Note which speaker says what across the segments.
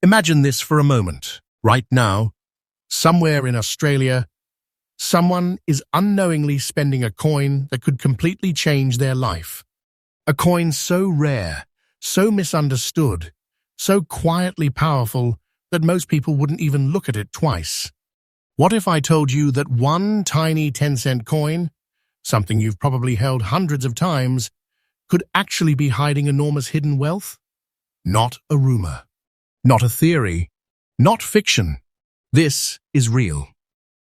Speaker 1: Imagine this for a moment. Right now, somewhere in Australia, someone is unknowingly spending a coin that could completely change their life. A coin so rare, so misunderstood, so quietly powerful that most people wouldn't even look at it twice. What if I told you that one tiny 10-cent coin, something you've probably held hundreds of times, could actually be hiding enormous hidden wealth? Not a rumor. Not a theory. Not fiction. This is real.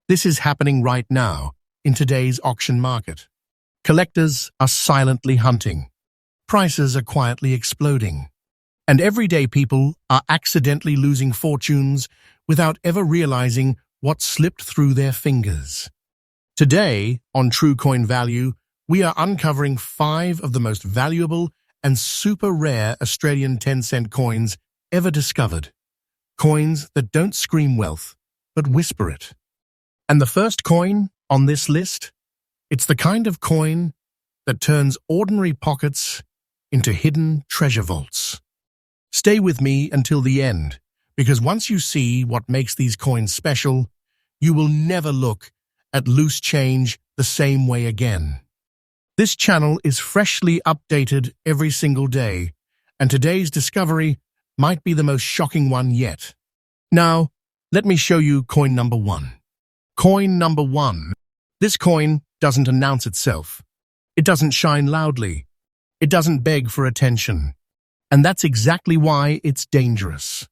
Speaker 1: This is happening right now in today's auction market. Collectors are silently hunting. Prices are quietly exploding. And everyday people are accidentally losing fortunes without ever realizing what slipped through their fingers. Today, on True Coin Value, we are uncovering 5 of the most valuable and super rare Australian 10-cent coins ever discovered. Coins that don't scream wealth, but whisper it. And the first coin on this list? It's the kind of coin that turns ordinary pockets into hidden treasure vaults. Stay with me until the end, because once you see what makes these coins special, you will never look at loose change the same way again. This channel is freshly updated every single day, and today's discovery might be the most shocking one yet. Now, let me show you coin number 1. Coin number 1. This coin doesn't announce itself. It doesn't shine loudly. It doesn't beg for attention. And that's exactly why it's dangerous.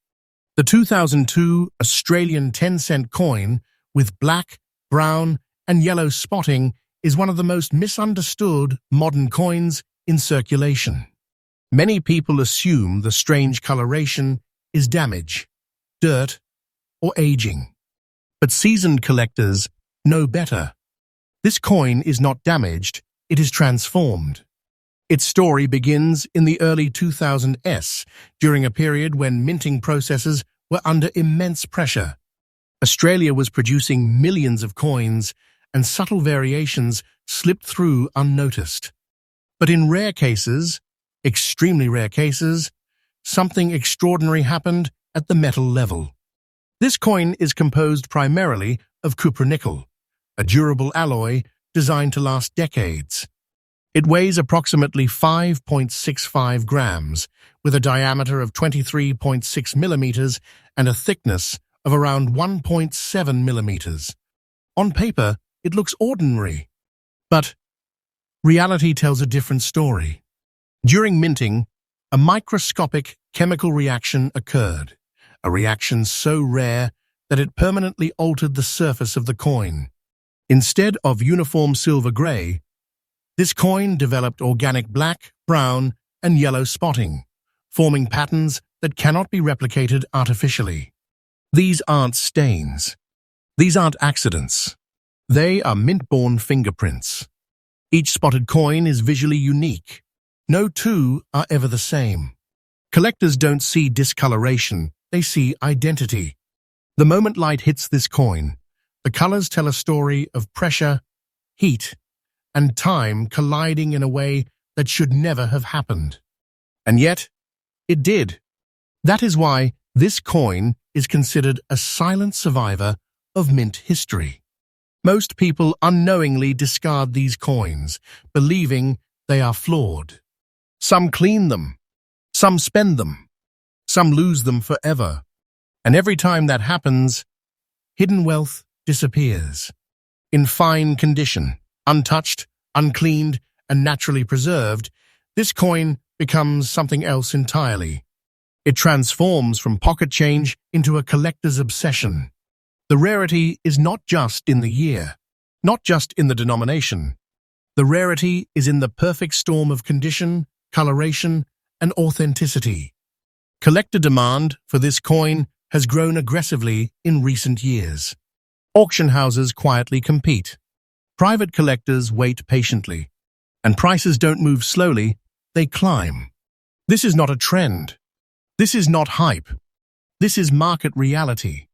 Speaker 1: The 2002 Australian 10-cent coin with black, brown, and yellow spotting is one of the most misunderstood modern coins in circulation. Many people assume the strange coloration is damage, dirt, or aging. But seasoned collectors know better. This coin is not damaged, it is transformed. Its story begins in the early 2000s, during a period when minting processes were under immense pressure. Australia was producing millions of coins, and subtle variations slipped through unnoticed. But in rare cases, extremely rare cases, something extraordinary happened at the metal level. This coin is composed primarily of copper-nickel, a durable alloy designed to last decades. It weighs approximately 5.65 grams, with a diameter of 23.6 millimeters and a thickness of around 1.7 millimeters. On paper, it looks ordinary, but reality tells a different story. During minting, a microscopic chemical reaction occurred, a reaction so rare that it permanently altered the surface of the coin. Instead of uniform silver-gray, this coin developed organic black, brown, and yellow spotting, forming patterns that cannot be replicated artificially. These aren't stains. These aren't accidents. They are mint-born fingerprints. Each spotted coin is visually unique. No two are ever the same. Collectors don't see discoloration, they see identity. The moment light hits this coin, the colors tell a story of pressure, heat, and time colliding in a way that should never have happened. And yet, it did. That is why this coin is considered a silent survivor of mint history. Most people unknowingly discard these coins, believing they are flawed. Some clean them, some spend them, some lose them forever. And every time that happens, hidden wealth disappears. In fine condition, untouched, uncleaned, and naturally preserved, this coin becomes something else entirely. It transforms from pocket change into a collector's obsession. The rarity is not just in the year, not just in the denomination. The rarity is in the perfect storm of condition, coloration, and authenticity. Collector demand for this coin has grown aggressively in recent years. Auction houses quietly compete. Private collectors wait patiently. And prices don't move slowly, they climb. This is not a trend. This is not hype. This is market reality.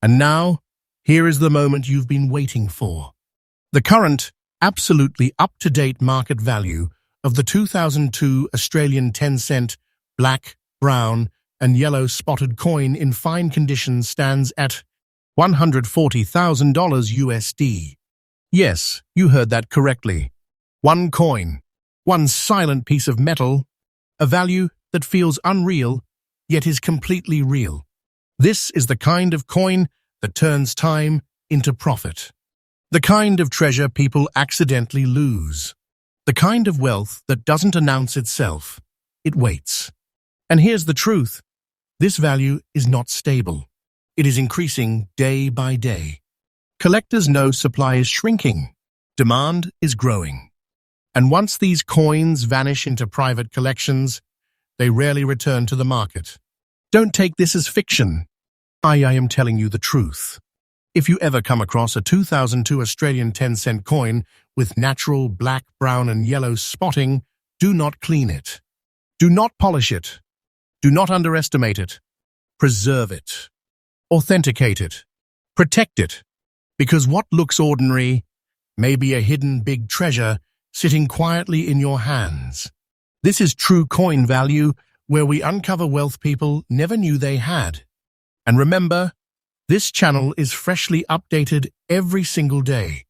Speaker 1: And now, here is the moment you've been waiting for. The current, absolutely up-to-date market value of the 2002 Australian 10-cent black, brown, and yellow spotted coin in fine condition stands at $140,000 USD. Yes, you heard that correctly. One coin, one silent piece of metal, a value that feels unreal, yet is completely real. This is the kind of coin that turns time into profit. The kind of treasure people accidentally lose. The kind of wealth that doesn't announce itself. It waits. And here's the truth. This value is not stable. It is increasing day by day. Collectors know supply is shrinking. Demand is growing. And once these coins vanish into private collections, they rarely return to the market. Don't take this as fiction. I am telling you the truth. If you ever come across a 2002 Australian 10-cent coin with natural black, brown, and yellow spotting, do not clean it. Do not polish it. Do not underestimate it. Preserve it. Authenticate it. Protect it. Because what looks ordinary may be a hidden big treasure sitting quietly in your hands. This is true coin value, where we uncover wealth people never knew they had. And remember, this channel is freshly updated every single day,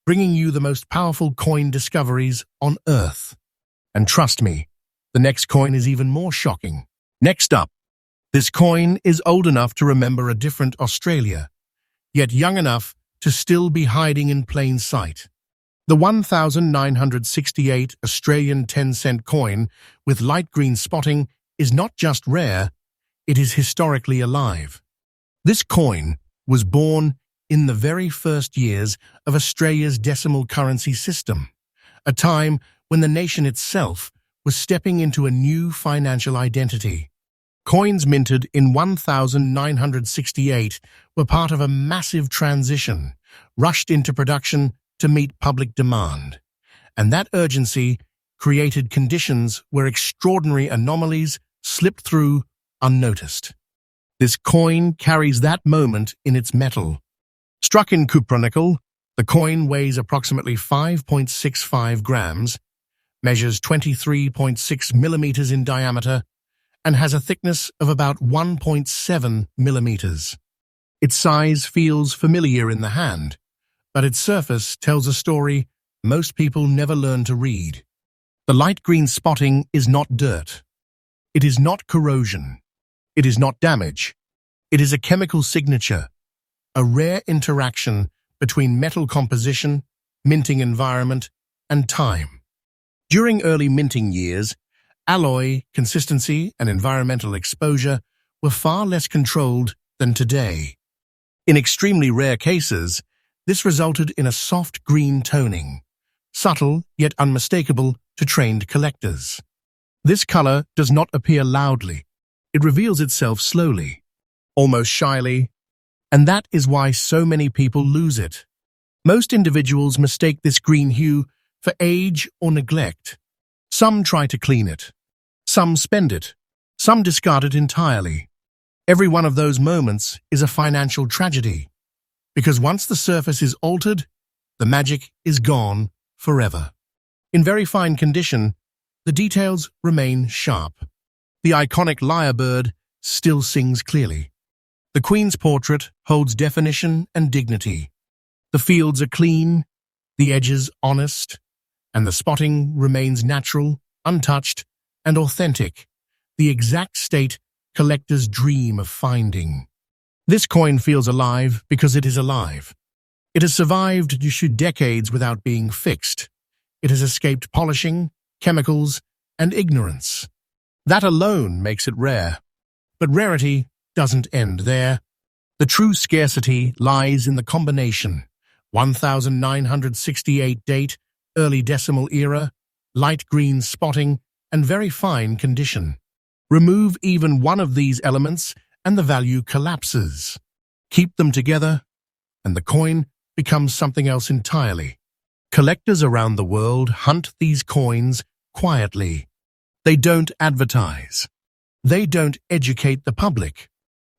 Speaker 1: bringing you the most powerful coin discoveries on Earth. And trust me, the next coin is even more shocking. Next up, this coin is old enough to remember a different Australia, yet young enough to still be hiding in plain sight. The 1968 Australian 10-cent coin with light green spotting is not just rare, it is historically alive. This coin was born in the very first years of Australia's decimal currency system, a time when the nation itself was stepping into a new financial identity. Coins minted in 1968 were part of a massive transition, rushed into production to meet public demand. And that urgency created conditions where extraordinary anomalies slipped through unnoticed. This coin carries that moment in its metal. Struck in cupronickel, the coin weighs approximately 5.65 grams, measures 23.6 millimeters in diameter, and has a thickness of about 1.7 millimeters. Its size feels familiar in the hand, but its surface tells a story most people never learn to read. The light green spotting is not dirt. It is not corrosion. It is not damage. It is a chemical signature, a rare interaction between metal composition, minting environment, and time. During early minting years, alloy, consistency, and environmental exposure were far less controlled than today. In extremely rare cases, this resulted in a soft green toning, subtle yet unmistakable to trained collectors. This color does not appear loudly. It reveals itself slowly, almost shyly, and that is why so many people lose it. Most individuals mistake this green hue for age or neglect. Some try to clean it. Some spend it. Some discard it entirely. Every one of those moments is a financial tragedy, because once the surface is altered, the magic is gone forever. In very fine condition, the details remain sharp. The iconic lyrebird still sings clearly. The Queen's portrait holds definition and dignity. The fields are clean, the edges honest, and the spotting remains natural, untouched, and authentic, the exact state collectors dream of finding. This coin feels alive because it is alive. It has survived decades without being fixed. It has escaped polishing, chemicals, and ignorance. That alone makes it rare. But rarity doesn't end there. The true scarcity lies in the combination: 1968 date, early decimal era, light green spotting, and very fine condition. Remove even one of these elements and the value collapses. Keep them together, and the coin becomes something else entirely. Collectors around the world hunt these coins quietly. They don't advertise. They don't educate the public,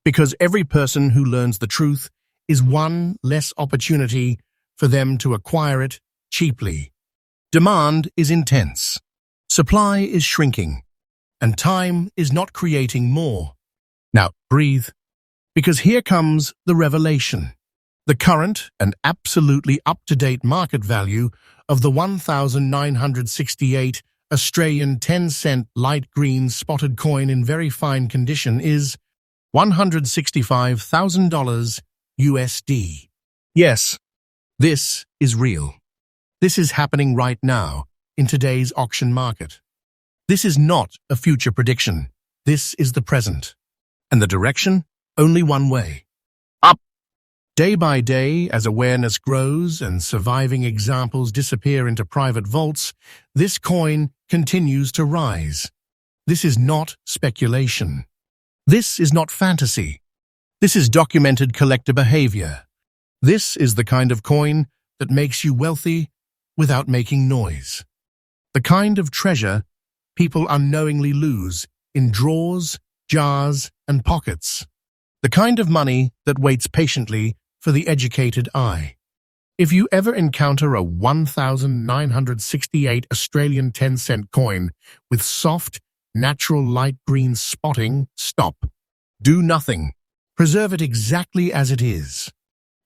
Speaker 1: because every person who learns the truth is one less opportunity for them to acquire it cheaply. Demand is intense. Supply is shrinking, and time is not creating more. Now, breathe, because here comes the revelation. The current and absolutely up-to-date market value of the 1,968 Australian 10-cent light green spotted coin in very fine condition is $165,000 USD. Yes, this is real. This is happening right now in today's auction market. This is not a future prediction. This is the present. And the direction? Only one way. Up. Day by day, as awareness grows and surviving examples disappear into private vaults, this coin continues to rise. This is not speculation. This is not fantasy. This is documented collector behavior. This is the kind of coin that makes you wealthy without making noise. The kind of treasure people unknowingly lose in drawers, jars, and pockets. The kind of money that waits patiently for the educated eye. If you ever encounter a 1,968 Australian 10-cent coin with soft, natural light green spotting, stop. Do nothing. Preserve it exactly as it is.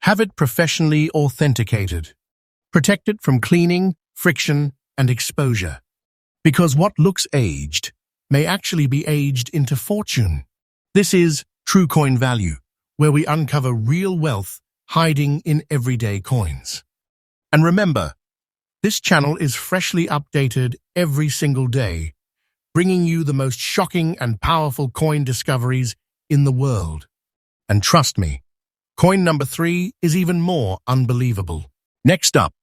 Speaker 1: Have it professionally authenticated. Protect it from cleaning, friction, and exposure. Because what looks aged may actually be aged into fortune. This is True Coin Value, where we uncover real wealth hiding in everyday coins. And remember, this channel is freshly updated every single day, bringing you the most shocking and powerful coin discoveries in the world. And trust me, coin number 3 is even more unbelievable. Next up,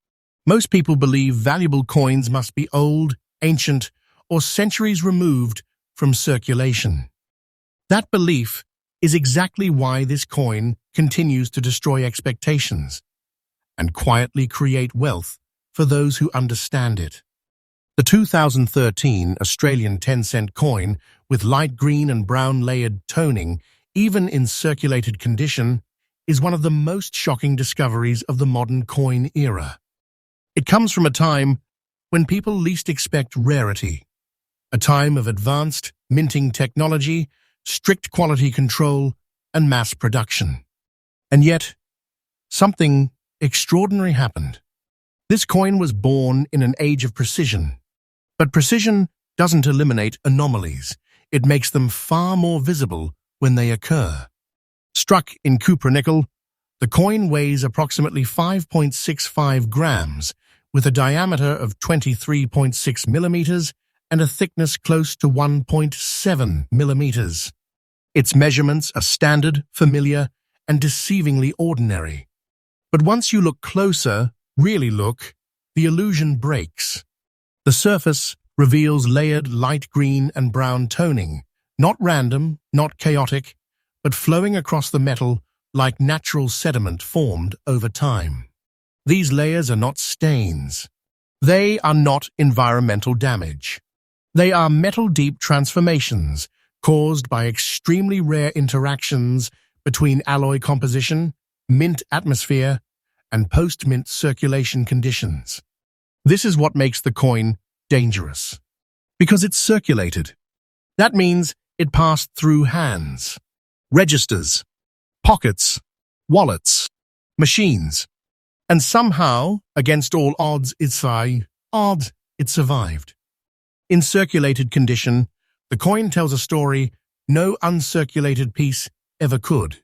Speaker 1: most people believe valuable coins must be old, ancient, or centuries removed from circulation. That belief is exactly why this coin continues to destroy expectations and quietly create wealth for those who understand it. The 2013 Australian 10-cent coin with light green and brown layered toning, even in circulated condition, is one of the most shocking discoveries of the modern coin era. It comes from a time when people least expect rarity, a time of advanced minting technology, strict quality control, and mass production. And yet, something extraordinary happened. This coin was born in an age of precision. But precision doesn't eliminate anomalies. It makes them far more visible when they occur. Struck in cupronickel, the coin weighs approximately 5.65 grams, with a diameter of 23.6 millimeters and a thickness close to 1.7 millimeters. Its measurements are standard, familiar, and deceivingly ordinary. But once you look closer, really look, the illusion breaks. The surface reveals layered light green and brown toning, not random, not chaotic, but flowing across the metal like natural sediment formed over time. These layers are not stains. They are not environmental damage. They are metal-deep transformations caused by extremely rare interactions between alloy composition, mint atmosphere, and post-mint circulation conditions. This is what makes the coin dangerous. Because it's circulated. That means it passed through hands, registers, pockets, wallets, machines, and somehow, against all odds, it survived. In circulated condition, the coin tells a story no uncirculated piece ever could.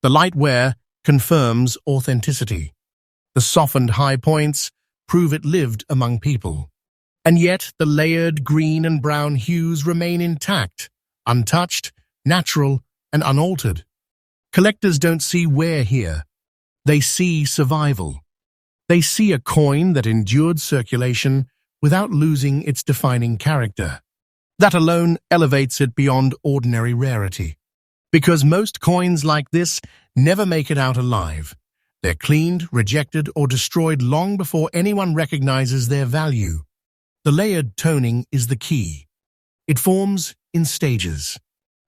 Speaker 1: The light wear confirms authenticity. The softened high points prove it lived among people. And yet the layered green and brown hues remain intact, untouched, natural, and unaltered. Collectors don't see wear here. They see survival. They see a coin that endured circulation without losing its defining character. That alone elevates it beyond ordinary rarity. Because most coins like this never make it out alive. They're cleaned, rejected, or destroyed long before anyone recognizes their value. The layered toning is the key. It forms in stages.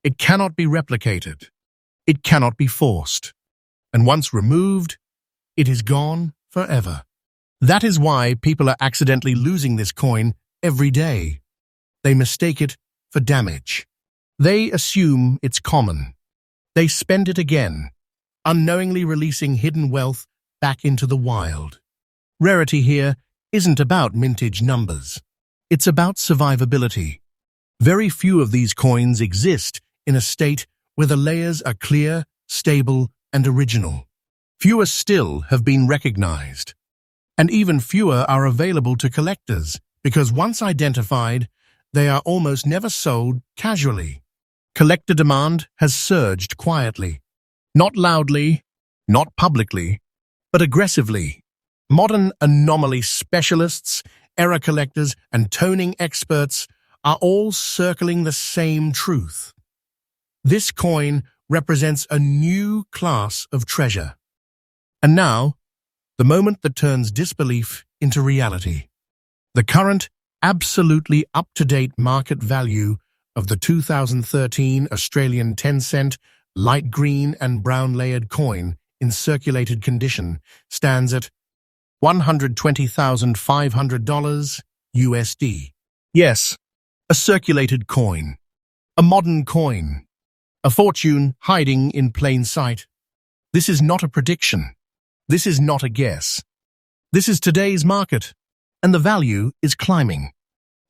Speaker 1: It cannot be replicated. It cannot be forced. And once removed, it is gone forever. That is why people are accidentally losing this coin every day. They mistake it for damage. They assume it's common. They spend it again, unknowingly releasing hidden wealth back into the wild. Rarity here isn't about mintage numbers. It's about survivability. Very few of these coins exist in a state where the layers are clear, stable, and original. Fewer still have been recognized. And even fewer are available to collectors because once identified, they are almost never sold casually. Collector demand has surged quietly. Not loudly, not publicly, but aggressively. Modern anomaly specialists, error collectors, and toning experts are all circling the same truth. This coin represents a new class of treasure. And now, the moment that turns disbelief into reality. The current, absolutely up-to-date market value of the 2013 Australian 10-cent light green and brown layered coin in circulated condition stands at $120,500 USD. Yes, a circulated coin. A modern coin. A fortune hiding in plain sight. This is not a prediction. This is not a guess. This is today's market, and the value is climbing.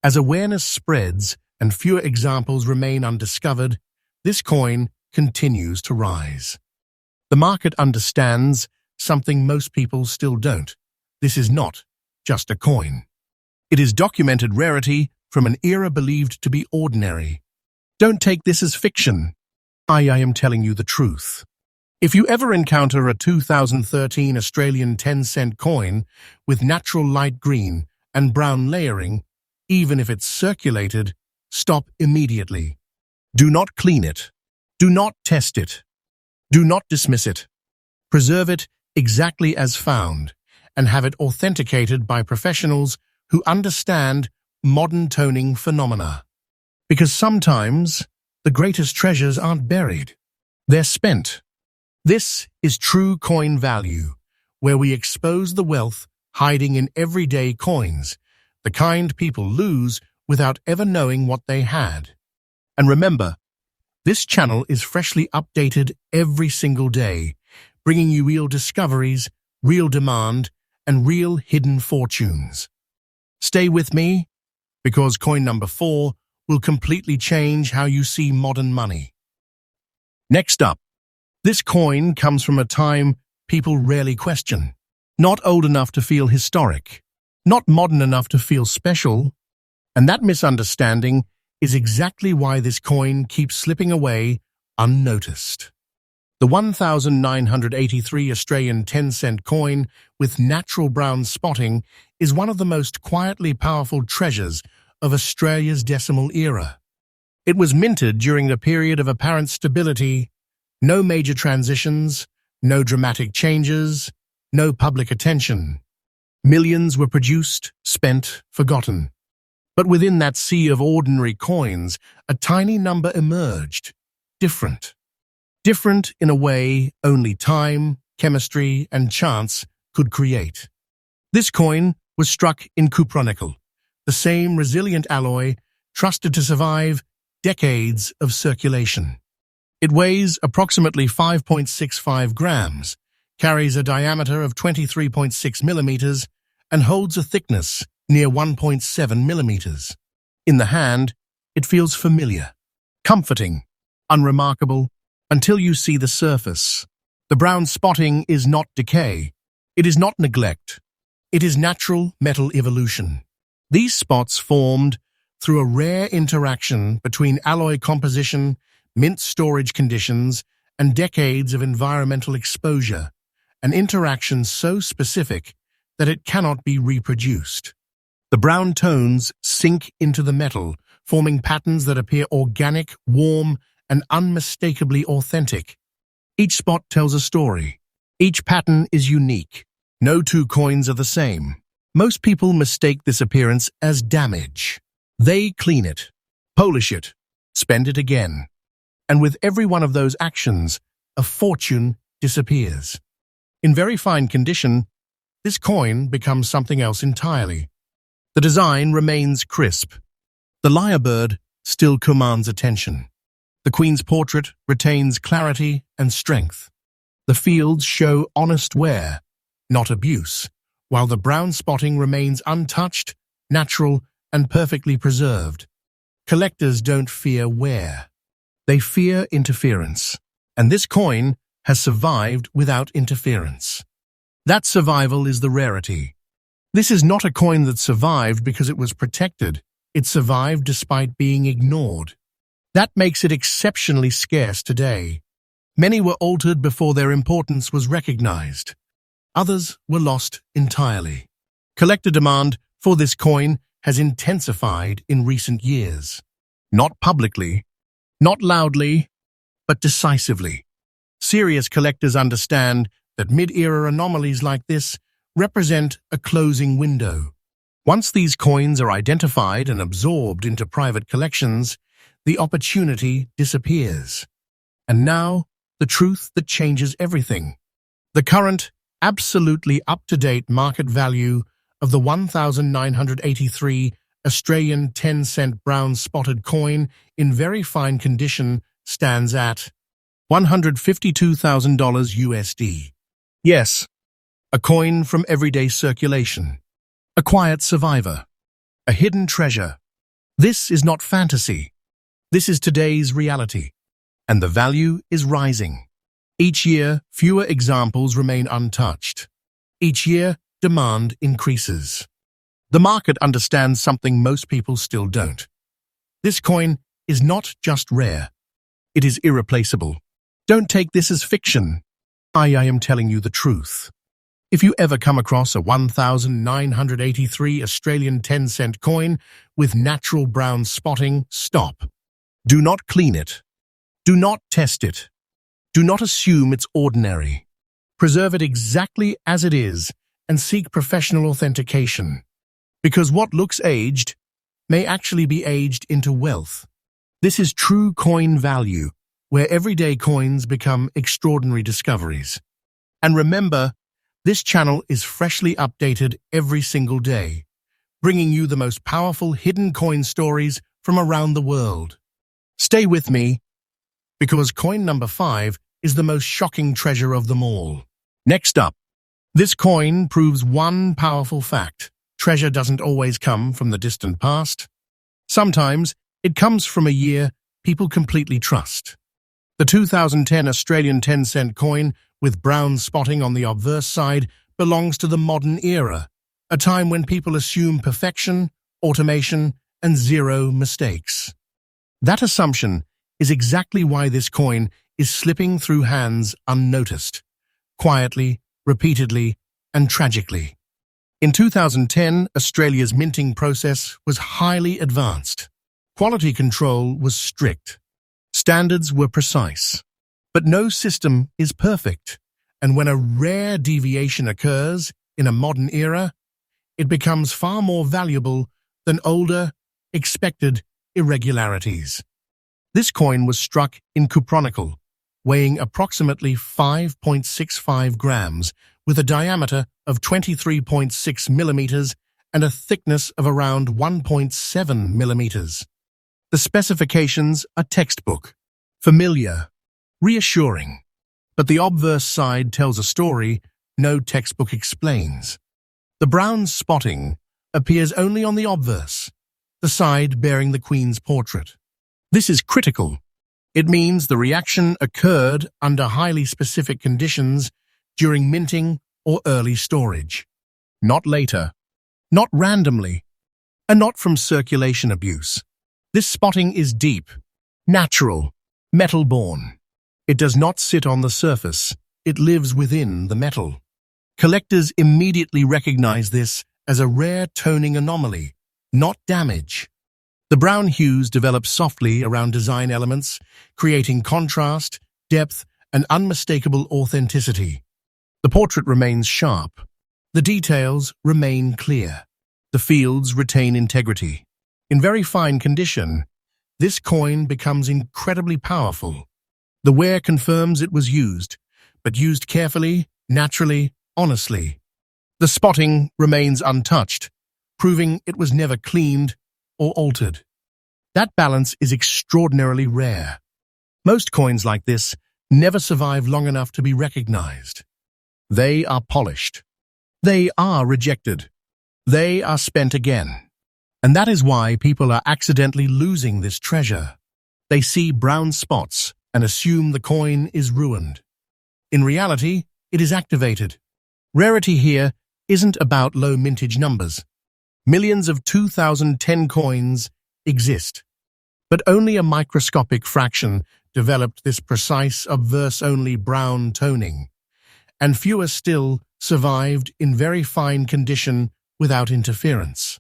Speaker 1: As awareness spreads and fewer examples remain undiscovered, this coin continues to rise. The market understands something most people still don't. This is not just a coin. It is documented rarity from an era believed to be ordinary. Don't take this as fiction. I am telling you the truth. If you ever encounter a 2013 Australian 10-cent coin with natural light green and brown layering, even if it's circulated, stop immediately. Do not clean it. Do not test it. Do not dismiss it. Preserve it exactly as found and have it authenticated by professionals who understand modern toning phenomena. Because sometimes the greatest treasures aren't buried. They're spent. This is true coin value, where we expose the wealth hiding in everyday coins, the kind people lose without ever knowing what they had. And remember, this channel is freshly updated every single day, bringing you real discoveries, real demand, and real hidden fortunes. Stay with me, because coin number 4 will completely change how you see modern money. Next up, this coin comes from a time people rarely question. Not old enough to feel historic, not modern enough to feel special, and that misunderstanding is exactly why this coin keeps slipping away unnoticed. The 1983 Australian 10-cent coin with natural brown spotting is one of the most quietly powerful treasures of Australia's decimal era. It was minted during a period of apparent stability, no major transitions, no dramatic changes, no public attention. Millions were produced, spent, forgotten. But within that sea of ordinary coins, a tiny number emerged, different. Different in a way only time, chemistry, and chance could create. This coin was struck in cupronickel, the same resilient alloy trusted to survive decades of circulation. It weighs approximately 5.65 grams, carries a diameter of 23.6 millimeters, and holds a thickness near 1.7 millimeters. In the hand, it feels familiar, comforting, unremarkable, until you see the surface. The brown spotting is not decay. It is not neglect. It is natural metal evolution. These spots formed through a rare interaction between alloy composition, mint storage conditions, and decades of environmental exposure, an interaction so specific that it cannot be reproduced. The brown tones sink into the metal, forming patterns that appear organic, warm, and unmistakably authentic. Each spot tells a story. Each pattern is unique. No two coins are the same. Most people mistake this appearance as damage. They clean it, polish it, spend it again. And with every one of those actions, a fortune disappears. In very fine condition, this coin becomes something else entirely. The design remains crisp. The lyrebird still commands attention. The Queen's portrait retains clarity and strength. The fields show honest wear, not abuse, while the brown spotting remains untouched, natural, and perfectly preserved. Collectors don't fear wear. They fear interference. And this coin has survived without interference. That survival is the rarity. This is not a coin that survived because it was protected. It survived despite being ignored. That makes it exceptionally scarce today. Many were altered before their importance was recognized. Others were lost entirely. Collector demand for this coin has intensified in recent years. Not publicly, not loudly, but decisively. Serious collectors understand that mid-era anomalies like this represent a closing window. Once these coins are identified and absorbed into private collections, the opportunity disappears. And now, the truth that changes everything. The current, absolutely up-to-date market value of the 1,983 Australian 10-cent brown spotted coin in very fine condition stands at $152,000 USD. Yes, a coin from everyday circulation. A quiet survivor. A hidden treasure. This is not fantasy. This is today's reality. And the value is rising. Each year, fewer examples remain untouched. Each year, demand increases. The market understands something most people still don't. This coin is not just rare. It is irreplaceable. Don't take this as fiction. I am telling you the truth. If you ever come across a 1,983 Australian 10-cent coin with natural brown spotting, stop. Do not clean it. Do not test it. Do not assume it's ordinary. Preserve it exactly as it is and seek professional authentication. Because what looks aged may actually be aged into wealth. This is true coin value, where everyday coins become extraordinary discoveries. And remember, this channel is freshly updated every single day, bringing you the most powerful hidden coin stories from around the world. Stay with me, because coin number 5 is the most shocking treasure of them all. Next up, this coin proves one powerful fact. Treasure doesn't always come from the distant past. Sometimes it comes from a year people completely trust. The 2010 Australian 10-cent coin with brown spotting on the obverse side belongs to the modern era, a time when people assume perfection, automation, and zero mistakes. That assumption is exactly why this coin is slipping through hands unnoticed, quietly, repeatedly, and tragically. In 2010, Australia's minting process was highly advanced. Quality control was strict. Standards were precise. But no system is perfect, and when a rare deviation occurs in a modern era, it becomes far more valuable than older, expected irregularities. This coin was struck in cupronickel, weighing approximately 5.65 grams, with a diameter of 23.6 millimeters and a thickness of around 1.7 millimeters. The specifications are textbook, familiar, reassuring, but the obverse side tells a story no textbook explains. The brown spotting appears only on the obverse, the side bearing the Queen's portrait. This is critical. It means the reaction occurred under highly specific conditions during minting or early storage. Not later, not randomly, and not from circulation abuse. This spotting is deep, natural, metal-born. It does not sit on the surface, it lives within the metal. Collectors immediately recognize this as a rare toning anomaly, not damage. The brown hues develop softly around design elements, creating contrast, depth, and unmistakable authenticity. The portrait remains sharp. The details remain clear. The fields retain integrity. In very fine condition, this coin becomes incredibly powerful. The wear confirms it was used, but used carefully, naturally, honestly. The spotting remains untouched, proving it was never cleaned or altered. That balance is extraordinarily rare. Most coins like this never survive long enough to be recognized. They are polished. They are rejected. They are spent again. And that is why people are accidentally losing this treasure. They see brown spots and assume the coin is ruined. In reality, it is activated. Rarity here isn't about low mintage numbers. Millions of 2010 coins exist, but only a microscopic fraction developed this precise obverse-only brown toning, and fewer still survived in very fine condition without interference.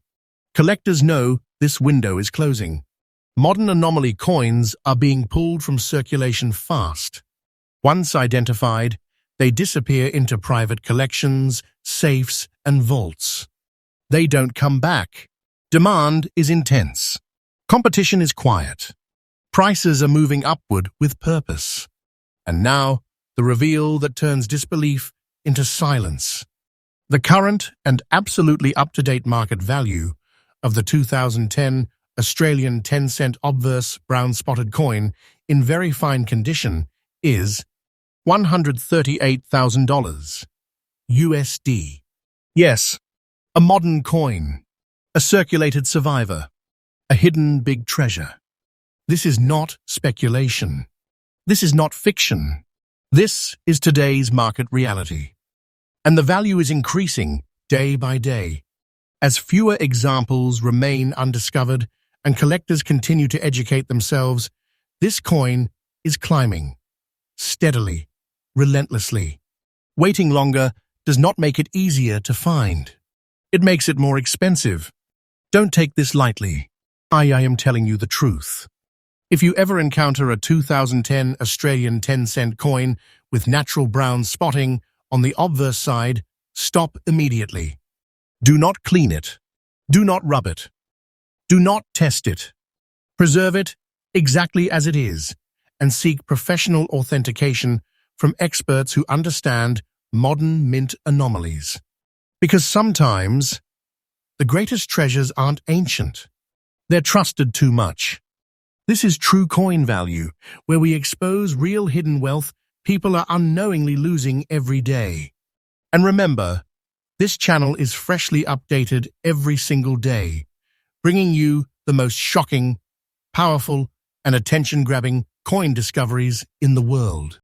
Speaker 1: Collectors know this window is closing. Modern anomaly coins are being pulled from circulation fast. Once identified, they disappear into private collections, safes, and vaults. They don't come back. Demand is intense. Competition is quiet. Prices are moving upward with purpose. And now, the reveal that turns disbelief into silence. The current and absolutely up-to-date market value of the 2010 Australian 10-cent obverse brown-spotted coin in very fine condition is $138,000 USD. Yes, a modern coin, a circulated survivor, a hidden big treasure. This is not speculation. This is not fiction. This is today's market reality. And the value is increasing day by day. As fewer examples remain undiscovered and collectors continue to educate themselves, this coin is climbing, steadily, relentlessly. Waiting longer does not make it easier to find. It makes it more expensive. Don't take this lightly. I am telling you the truth. If you ever encounter a 2010 Australian 10-cent coin with natural brown spotting on the obverse side, stop immediately. Do not clean it. Do not rub it. Do not test it. Preserve it exactly as it is and seek professional authentication from experts who understand modern mint anomalies. Because sometimes the greatest treasures aren't ancient. They're trusted too much. This is true coin value, where we expose real hidden wealth people are unknowingly losing every day. And remember, this channel is freshly updated every single day, bringing you the most shocking, powerful, and attention-grabbing coin discoveries in the world.